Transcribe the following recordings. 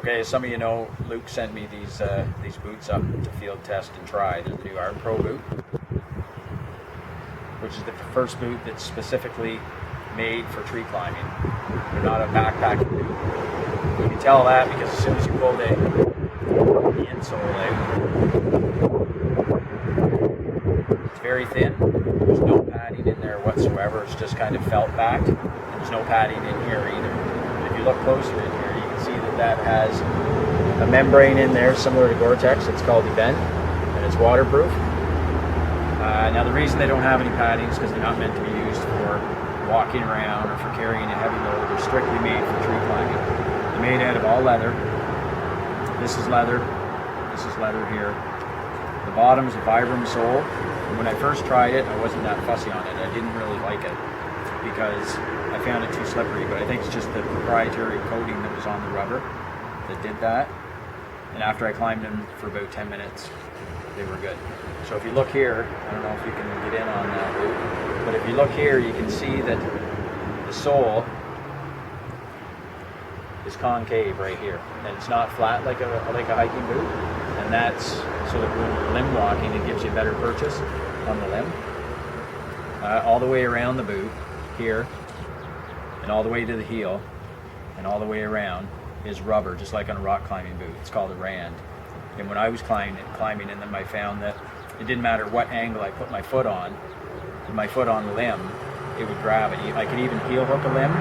Okay, as some of you know, Luke sent me these boots up to field test and try. They're the new Arbpro boot, which is the first boot that's specifically made for tree climbing. They're not a backpacking boot. You can tell that because as soon as you pull the insole out, it's very thin. There's no padding in there whatsoever. It's just kind of felt backed, and there's no padding in here either. But if you look closer in here, you can see that has a membrane in there similar to Gore-Tex. It's called Vibram, and it's waterproof. Now the reason they don't have any padding is because they're not meant to be used for walking around or for carrying a heavy load. They're strictly made for tree climbing. They're made out of all leather. This is leather. This is leather here. The bottom is a Vibram sole. And when I first tried it, I wasn't that fussy on it. I didn't really like it because I found it too slippery, but I think it's just the proprietary coating that was on the rubber that did that. And after I climbed them for about 10 minutes, they were good. So if you look here, I don't know if you can get in on that boot, but if you look here, you can see that the sole is concave right here, and it's not flat like a hiking boot. And that's so that when you're limb walking, it gives you a better purchase on the limb. All the way around the boot here, and all the way to the heel, and all the way around is rubber, just like on a rock climbing boot. It's called a rand. And when I was climbing in them, I found that it didn't matter what angle I put my foot on the limb, it would grab it. I could even heel hook a limb,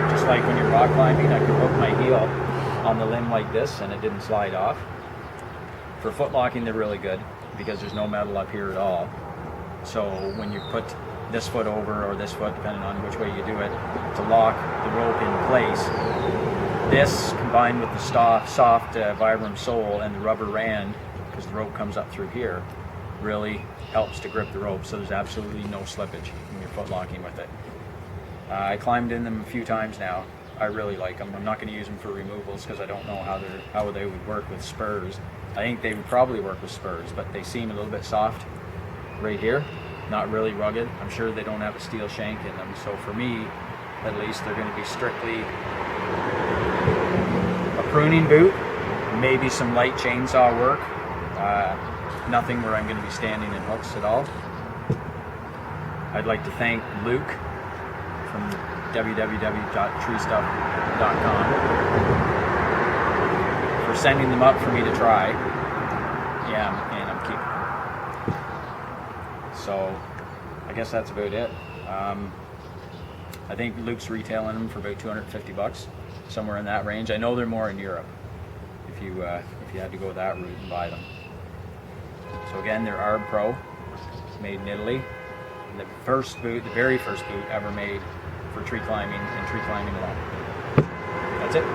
just like when you're rock climbing, I could hook my heel on the limb like this and it didn't slide off. For foot locking, they're really good because there's no metal up here at all. So when you put this foot over or this foot, depending on which way you do it, to lock the rope in place, this combined with the soft Vibram sole and the rubber rand, because the rope comes up through here, really helps to grip the rope, so there's absolutely no slippage when you're foot locking with it. I climbed in them a few times now. I really like them. I'm not going to use them for removals because I don't know how they would work with spurs. I think they would probably work with spurs, but they seem a little bit soft right here, not really rugged. I'm sure they don't have a steel shank in them, so for me, at least, they're going to be strictly a pruning boot, maybe some light chainsaw work, nothing where I'm going to be standing in hooks at all. I'd like to thank Luke from www.treestuff.com for sending them up for me to try. Yeah, and I'm keeping them. So I guess that's about it. I think Luke's retailing them for about 250 bucks, somewhere in that range. I know they're more in Europe if you had to go that route and buy them. So again, they're Arbpro, made in Italy. And the very first boot ever made for tree climbing and tree climbing alone. That's it.